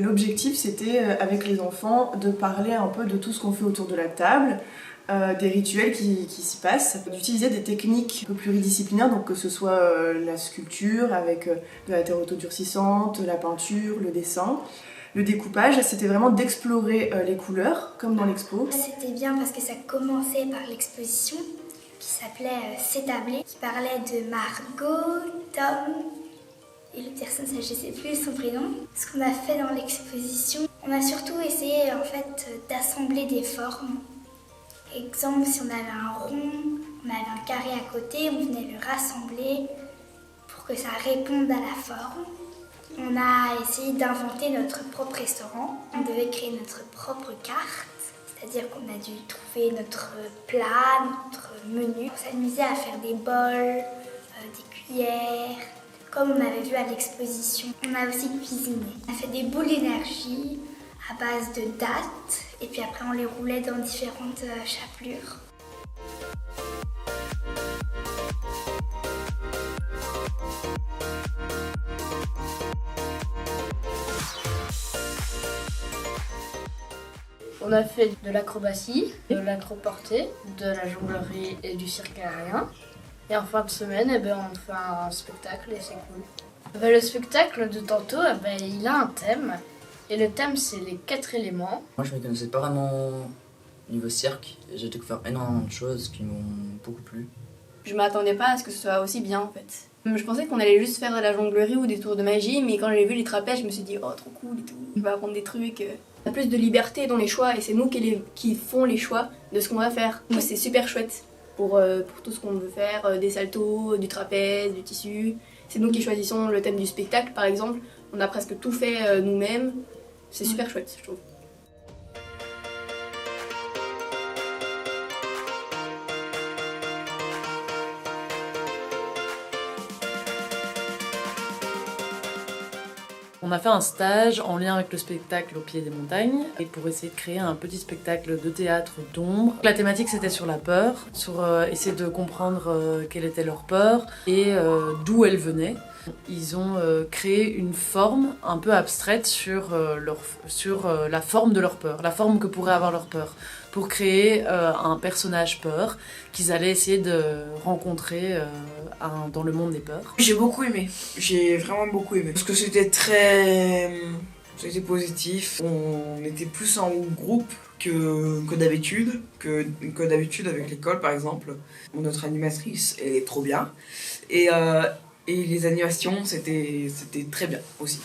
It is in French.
L'objectif, c'était, avec les enfants, de parler un peu de tout ce qu'on fait autour de la table, des rituels qui s'y passent, d'utiliser des techniques un peu pluridisciplinaires, donc que ce soit la sculpture avec de la terre autodurcissante, la peinture, le dessin. Le découpage, c'était vraiment d'explorer les couleurs, comme dans l'expo. C'était bien parce que ça commençait par l'exposition qui s'appelait S'établir, qui parlait de Margot, Tom et l'autre personne, je ne sais plus son prénom. Ce qu'on a fait dans l'exposition, on a surtout essayé en fait d'assembler des formes. Exemple, si on avait un rond, on avait un carré à côté, on venait le rassembler pour que ça réponde à la forme. On a essayé d'inventer notre propre restaurant. On devait créer notre propre carte, c'est-à-dire qu'on a dû trouver notre plat, notre menu. On s'amusait à faire des bols, des cuillères, comme on avait vu à l'exposition. On a aussi cuisiné. On a fait des boules d'énergie à base de dattes et puis après on les roulait dans différentes chapelures. On a fait de l'acrobatie, de l'acroportée, de la jonglerie et du cirque aérien. Et en fin de semaine, on fait un spectacle et c'est cool. Le spectacle de tantôt, il a un thème. Et le thème, c'est les 4 éléments. Moi, je me connaissais pas vraiment niveau cirque. J'ai découvert énormément de choses qui m'ont beaucoup plu. Je m'attendais pas à ce que ce soit aussi bien en fait. Je pensais qu'on allait juste faire de la jonglerie ou des tours de magie, mais quand j'ai vu les trapèzes, je me suis dit oh trop cool et tout. On va apprendre des trucs. On a plus de liberté dans les choix et c'est nous qui font les choix de ce qu'on va faire. Moi c'est super chouette pour tout ce qu'on veut faire, des saltos, du trapèze, du tissu. C'est nous qui choisissons le thème du spectacle par exemple. On a presque tout fait nous-mêmes. C'est super chouette je trouve. On a fait un stage en lien avec le spectacle Au pied des montagnes et pour essayer de créer un petit spectacle de théâtre d'ombre. La thématique c'était sur la peur, sur essayer de comprendre quelle était leur peur et d'où elle venait. Ils ont créé une forme un peu abstraite sur la forme de leur peur, la forme que pourrait avoir leur peur, pour créer un personnage peur qu'ils allaient essayer de rencontrer dans le monde des peurs. J'ai beaucoup aimé, j'ai vraiment beaucoup aimé. Parce que c'était positif, on était plus en groupe que d'habitude, que d'habitude avec l'école par exemple. Notre animatrice, elle est trop bien. Et les animations, c'était très bien aussi.